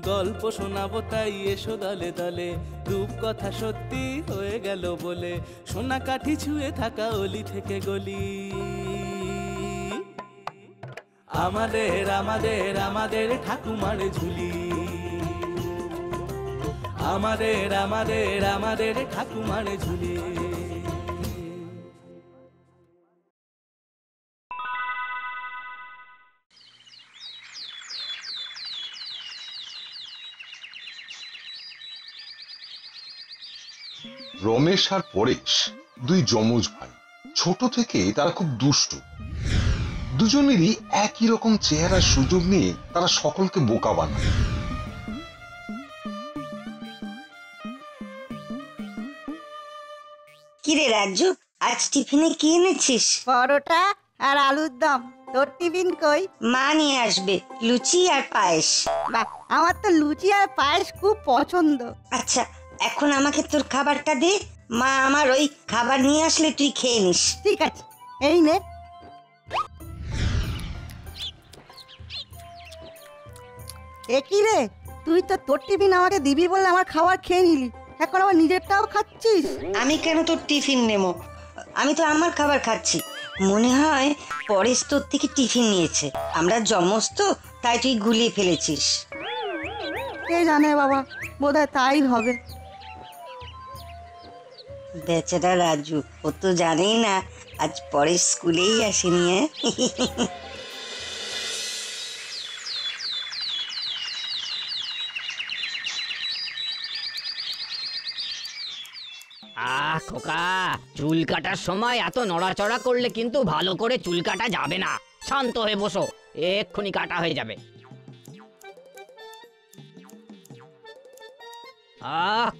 গল্প শোনাবো তাই এসো দলে দলে, রূপকথা সত্যি হয়ে গেল বলে, সোনা কাঠি ছুঁয়ে থাকা অলি থেকে গলি। আমাদের আমাদের আমাদের ঠাকুমার ঝুলি, আমাদের আমাদের আমাদের ঠাকুমার ঝুলি। রমেশ আর পরেশ দুই যমজ ভাই। ছোট থেকে তারা খুব দুষ্টু। দুজনেরই একই রকম চেহারার সুযোগ নিয়ে তারা সকলকে বোকা বানায়। কিরে রাজু, আজ টিফিনে কি এনেছিস? পরোটা আর আলুর দম। তোর টিফিন কই? মা নিয়ে আসবে লুচি আর পায়েস। বাহ, আমার তো লুচি আর পায়েস খুব পছন্দ। আচ্ছা, এখন আমাকে তোর খাবারটা দে। মা আমার ওই খাবার নিয়ে আসলে তুই খেয়ে নিস। ঠিক আছে, এই নে। এ কি রে, তুই তো তোর টিফিন আমাকে দিবি বলে আমার খাবার খেয়ে নিলি, এখন আবার নিজেরটাও খাচ্ছিস? আমি কেন তোর টিফিন নেবো? আমি তো আমার খাবার খাচ্ছি। মনে হয় পরেশ তোর থেকে টিফিন নিয়েছে। আমরা যমজ তো, তাই তুই গুলিয়ে ফেলেছিস। কে জানে বাবা, বোধহয় তাই হবে। বেচারা রাজু, ও তো জানেই না আজ পরেশ স্কুলেই আসেনি। খোকা, চুল কাটার সময় এত নড়াচড়া করলে কিন্তু ভালো করে চুল কাটা যাবে না। শান্ত হয়ে বসো, এক্ষুনি কাটা হয়ে যাবে।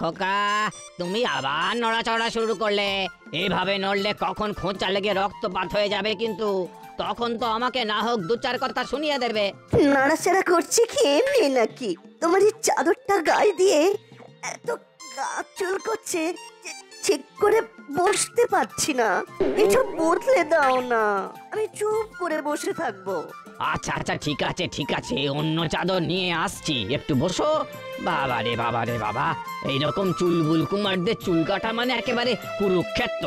খোকা, তুমি আবার নড়াচড়া শুরু করলে। এভাবে নড়লে কখন খোঁচা লেগে রক্তপাত হয়ে যাবে, কিন্তু তখন তো আমাকে না হোক দু চার কথা শুনিয়ে দেবে। নাড়াচাড়া করছে কি এমনি নাকি? তোমার এই চাদরটা গায়ে দিয়ে এত গা চুল করছে, ঠিক করে বসতে পারছি না। একটু বদলে দাও না, আমি চুপ করে বসে থাকবো। আচ্ছা আচ্ছা, ঠিক আছে ঠিক আছে, অন্য চাদর নিয়ে আসছি, একটু বসো। বাবা রে বাবা রে বাবা, এইরকম চুলবুল কুমারদের চুল কাটা মানে একেবারে কুরুক্ষেত্র।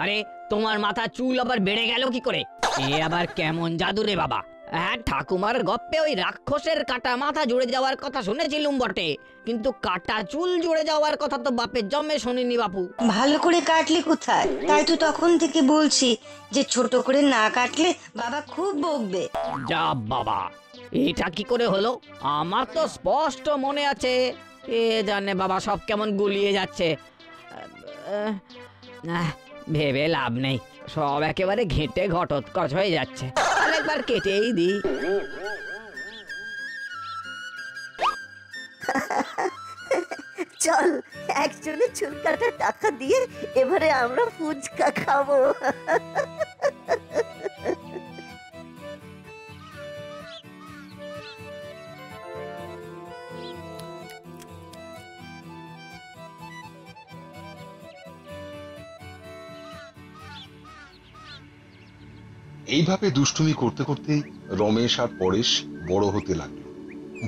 আরে তোমার মাথা চুল আবার বেড়ে গেল কি করে? এ আবার কেমন জাদু রে বাবা? হ্যাঁ, ঠাকুমার গপ্পে ওই রাক্ষসের কাটা মাথা জুড়ে যাওয়ার কথা শুনেছিলুম বটে, কিন্তু কাটা চুল জুড়ে যাওয়ার কথা তো বাপের জন্মে শুনিনি বাপু। ভালো করে কাটলি কোথায়? তাই তো তখন থেকে বলছি যে ছোট করে না কাটলে বাবা খুব বকবে। যা বাবা, এটা কি করে হলো? আমার তো স্পষ্ট মনে আছে। এ জানে বাবা, সব কেমন গুলিয়ে যাচ্ছে। ভেবে লাভ নেই, সব একেবারে ঘেঁটে ঘটোৎকচ হয়ে যাচ্ছে। আরেকবার কেটেই দিই। চল, একজনের চুল কাটার টাকা দিয়ে এবারে আমরা ফুচকা খাবো। এইভাবে দুষ্টুমি করতে করতেই রমেশ আর পরেশ বড় হতে লাগলো।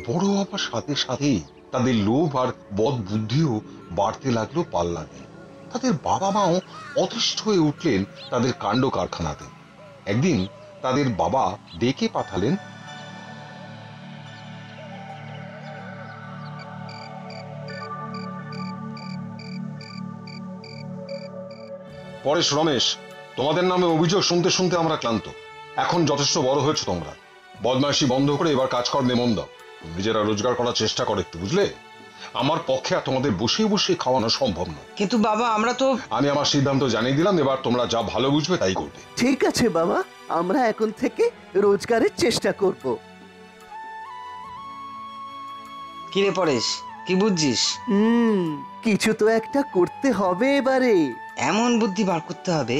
বড় হবার সাথে সাথেই তাদের লোভ আর বদ বুদ্ধিও বাড়তে লাগলো পাল্লা দিয়ে। তাদের বাবা মাও অতিষ্ঠ হয়ে উঠলেন তাদের কাণ্ড কারখানাতে। একদিন তাদের বাবা ডেকে পাঠালেন, পরেশ, রমেশ, তোমাদের নামে অভিযোগ শুনতে শুনতে আমরা ক্লান্ত। এখন যথেষ্ট বড় হয়েছে তোমরা, বদমাইশি বন্ধ করে এবার কাজকর্মে মন দাও, নিজেরা রোজগার করার চেষ্টা করো একটু, বুঝলে? আমার পক্ষে আর তোমাদের বসে বসে খাওয়ানো সম্ভব নয়। কিন্তু বাবা, আমরা তো... আমি আমার সিদ্ধান্ত জানিয়ে দিলাম, এবার তোমরা যা ভালো বুঝবে তাই করবে। ঠিক আছে বাবা, আমরা এখন থেকে রোজগারের চেষ্টা করব। কিরে পরেশ, কি বুঝছিস? কিছু তো একটা করতে হবে এবারে। এমন বুদ্ধি বার করতে হবে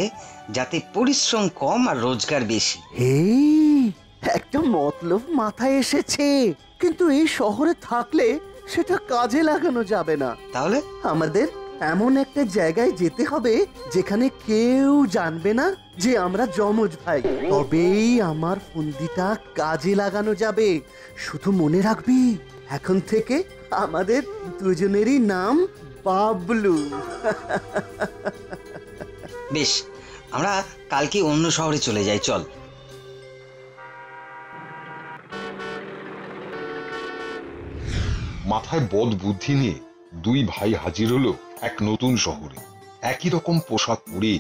যাতে পরিশ্রম কম আর রোজগার বেশি। এই একটা মতলব মাথায় এসেছে। কিন্তু এই শহরে থাকলে সেটা কাজে লাগানো যাবে না। তাহলে আমাদের এমন একটা জায়গায় যেতে হবে যেখানে কেউ জানবে না যে আমরা যমজ ভাই। তবেই আমার ফন্দিটা কাজে লাগানো যাবে। শুধু মনে রাখবি, এখন থেকে আমাদের দুজনেরই নাম বাবলু। বেশ, আমরা কালকে অন্য শহরে চলে যাই, চল। মাথায় বদ বুদ্ধি নিয়ে দুই ভাই হাজির হলো এক নতুন শহরে। একই রকম পোশাক পরে,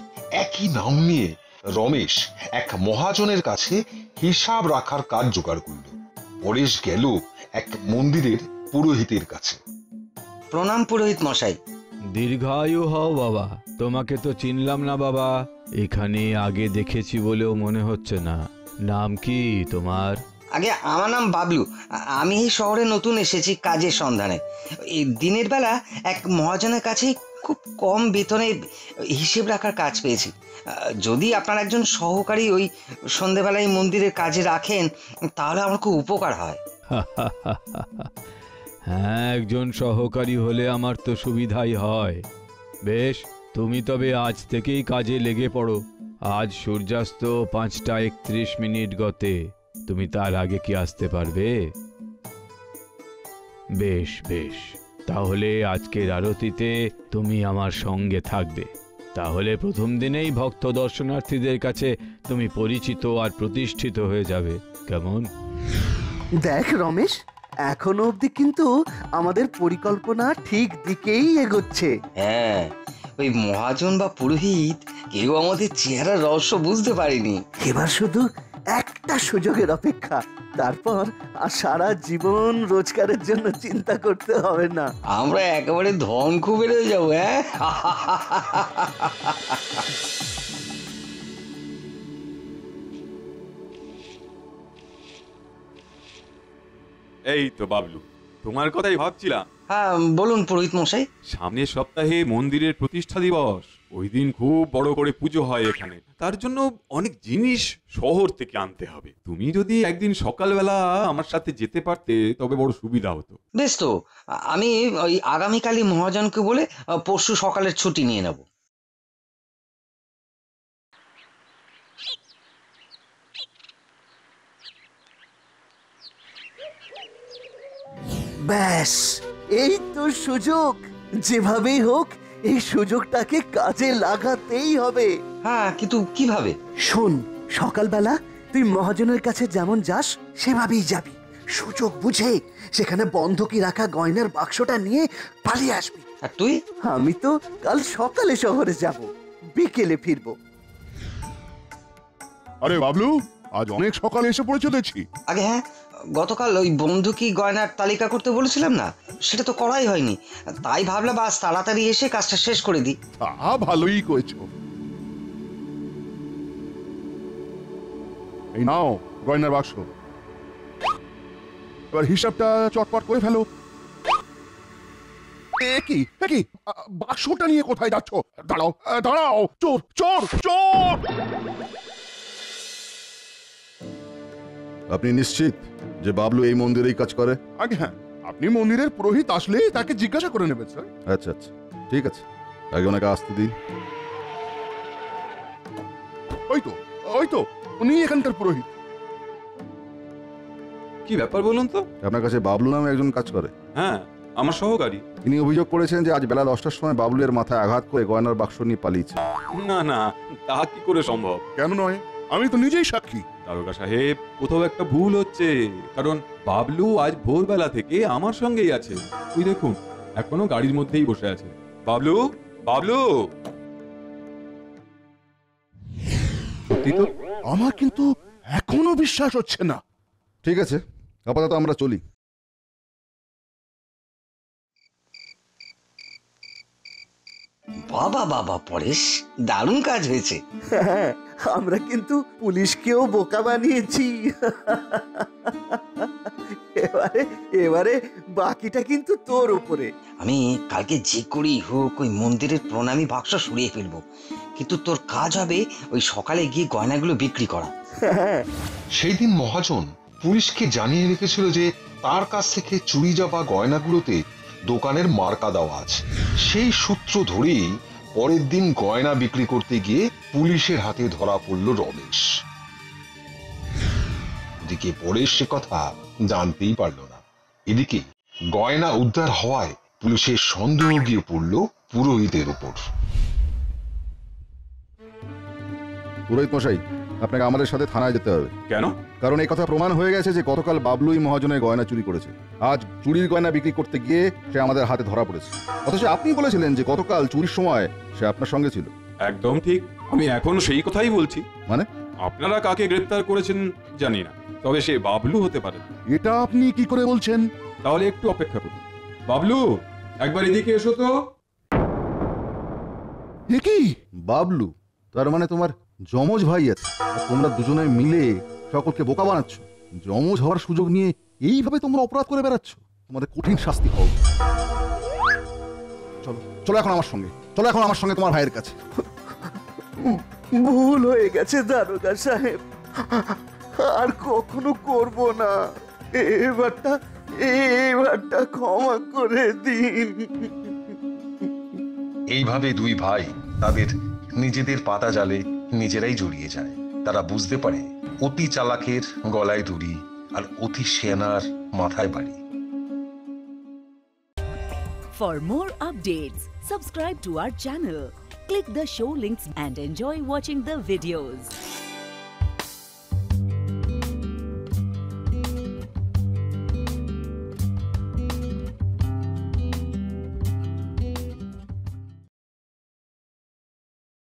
একই নাম নিয়ে রমেশ এক মহাজনের কাছে হিসাব রাখার কাজ জোগাড় করল। পরেশ গেল এক মন্দিরের পুরোহিতের কাছে। প্রণাম পুরোহিত মশাই। দীর্ঘায়ু হও বাবা। তোমাকে তো চিনলাম না বাবা, এখানে আগে দেখেছি বলেও মনে হচ্ছে না। নাম কি তোমার? আগে আমার নাম বাবলু। আমি এই শহরে নতুন এসেছি কাজের সন্ধানে। এই দিনের বেলা এক মহাজনের কাছে খুব কম বেতনে হিসেব রাখার কাজ পেয়েছি। যদি আপনার একজন সহকারী ওই সন্ধেবেলায় মন্দিরের কাজে রাখেন তাহলে আমার খুব উপকার হয়। হ্যাঁ, একজন সহকারী হলে আমার তো সুবিধাই হয়। বেশ, তুমি তবে আজ থেকেই কাজে লেগে পড়ো। আজ সূর্যাস্ত 5:31 গতে। তুমি তার আগে কি আসতে পারবে? বেশ বেশ, তাহলে আজকের আরতিতে তুমি আমার সঙ্গে থাকবে। তাহলে প্রথম দিনেই ভক্ত দর্শনার্থীদের কাছে তুমি পরিচিত আর প্রতিষ্ঠিত হয়ে যাবে। কেমন? দেখ রমেশ, এখনো অবধি কিন্তু আমাদের পরিকল্পনা ঠিক দিকেই এগোচ্ছে। হ্যাঁ, ওই মহাজন বা পুরোহিত কেউ আমাদের চেহারার রহস্য বুঝতে পারেনি। এবার শুধু একটা সুযোগের অপেক্ষা, তারপর আর সারা জীবন রোজগারের জন্য চিন্তা করতে হবে না। আমরা একেবারে ধন কুবের হয়ে যাবো। হ্যাঁ, এই তো বাবলু, তোমার কথাই ভাবছিলাম। হ্যাঁ বলুন পুরোহিত মশাই। সামনের সপ্তাহে মন্দিরের প্রতিষ্ঠা দিবস। ওই দিন খুব বড় করে পুজো হয় এখানে। তার জন্য অনেক জিনিস শহর থেকে আনতে হবে। তুমি যদি একদিন সকালবেলা আমার সাথে যেতে পারতে তবে বড় সুবিধা হতো। বেশ, তো আমি ওই আগামীকালই মহাজনকে বলে পরশু সকালের ছুটি নিয়ে নেব। ব্যাস, এই তো সুযোগ। যেভাবেই হোক এই সুযোগটাকে কাজে লাগাতেই হবে। হ্যাঁ, কিন্তু কিভাবে? শোন, সকালবেলা তুই মহাজনের কাছে যেমন যাস সেভাবেই যাবি। সুযোগ বুঝে সেখানে বন্ধকি রাখা গয়নার বাক্সটা নিয়ে পালিয়ে আসবি। আর তুই? আমি তো কাল সকালে শহরে যাব, বিকেলে ফিরবো। আরে বাবলু, আজ অনেক সকালে এসে পড়েছো দেখছি। আগে হ্যাঁ, গতকাল ওই বন্ধুকি গয়নার তালিকা করতে বলেছিলাম না, সেটা তো করাই হয়নি। তাই ভাবলাম আজ তাড়াতাড়ি এসে কাজটা শেষ করে দিই। ভালোই করেছো। এই নাও গয়নার বাক্স, এবার হিসাবটা চটপট করে ফেলো। কি বাক্সটা নিয়ে কোথায় যাচ্ছ? দাঁড়াও দাঁড়াও, চোর চোর চোর! আপনি নিশ্চিত যে বাবলু এই মন্দিরেই কাজ করে? আগে হ্যাঁ, আপনি মন্দিরের পুরোহিত আসলেই তাকে জিজ্ঞাসা করে নেবেন স্যার। আচ্ছা আচ্ছা, ঠিক আছে, আগে ওনাকে আসতে দিন। ওই তো উনি এখানকার পুরোহিত। কি ব্যাপার বলুন তো? আপনার কাছে বাবলু নামে একজন কাজ করে? হ্যাঁ, আমার সহকারী। তিনি অভিযোগ করেছেন যে আজ বেলা 10টার সময় বাবলুর মাথায় আঘাত করে গয়নার বাক্স নিয়ে পালিয়েছে। না না, তা কি করে সম্ভব? কেন নয়, আমি তো নিজেই সাক্ষী। দারোগা সাহেব, কোথাও একটা ভুল হচ্ছে। কারণ বাবলু আজ ভোরবেলা থেকে আমার সঙ্গেই আছে। ওই দেখুন, এখনো গাড়ির মধ্যেই বসে আছে। বাবলু, বাবলু! সত্যি তো, আমার কিন্তু এখনো বিশ্বাস হচ্ছে না। ঠিক আছে, আপাতত আমরা চলি। বাবা বাবা পরেশ, দারুণ কাজ হয়েছে। হ্যাঁ, আমরা কিন্তু পুলিশকেও বোকা বানিয়েছি। এবারে বাকিটা কিন্তু তোর উপরে। আমি কালকে যে করেই হোক ওই মন্দিরের প্রণামী বাক্স সরিয়ে ফেলবো, কিন্তু তোর কাজ হবে ওই সকালে গিয়ে গয়নাগুলো বিক্রি করা। সেই দিন মহাজন পুলিশকে জানিয়ে রেখেছিল যে তার কাছ থেকে চুরি যাওয়া গয়নাগুলোতে দোকানের মার্কা দেওয়া আছে। সেই সূত্র ধরেই পরের দিন গয়না বিক্রি করতে গিয়ে পুলিশের হাতে ধরা পড়ল রমেশ। এদিকে পরেশ সে কথা জানতেই পারল না। এদিকে গয়না উদ্ধার হওয়ায় পুলিশের সন্দেহ গিয়ে পড়ল পুরোহিতের উপর। পুরোহিত মশাই, আপনাকে আমাদের সাথে থানায় যেতে হবে। কেন? কারণ এই কথা প্রমাণ হয়ে গেছে যে গতকাল বাবলুই মহাজনের গয়না চুরি করেছে। আজ চুরির গয়না বিক্রি করতে গিয়ে সে আমাদের হাতে ধরা পড়েছে। অথচ আপনি বলেছিলেন যে গতকাল চুরির সময় সে আপনার সঙ্গে ছিল। একদম ঠিক, আমি এখন সেই কথাই বলছি। মানে? আপনারা কাকে গ্রেফতার করেছেন জানি না, তবে সে বাবলু হতে পারে। এটা আপনি কি করে বলছেন? তাহলে একটু অপেক্ষা করুন। বাবলু, একবার এদিকে এসো তো। এ কি? বাবলু? তার মানে তোমার যমজ ভাই আছে, আর তোমরা দুজনে মিলে সকলকে বোকা বানাচ্ছ। যমজ হওয়ার সুযোগ নিয়ে এইভাবে তোমরা অপরাধ করে বেড়াচ্ছ। তোমাদের কঠিন শাস্তি হও। চলো চলো এখন আমার সঙ্গে, চলো এখন আমার সঙ্গে তোমার ভাইয়ের কাছে। ভুল হয়ে গেছে দারোগা সাহেব, আর কখনো করব না। এবারটা ক্ষমা করে দিন। এইভাবে দুই ভাই তাদের নিজেদের পাতা জালে নিজেরাই জড়িয়ে যায়। তারা বুঝতে পারে অতি চালাকের গলায় দড়ি আর অতি সেনার মাথায় বাড়ি। For more updates, subscribe to our channel, click the show links and enjoy watching the videos.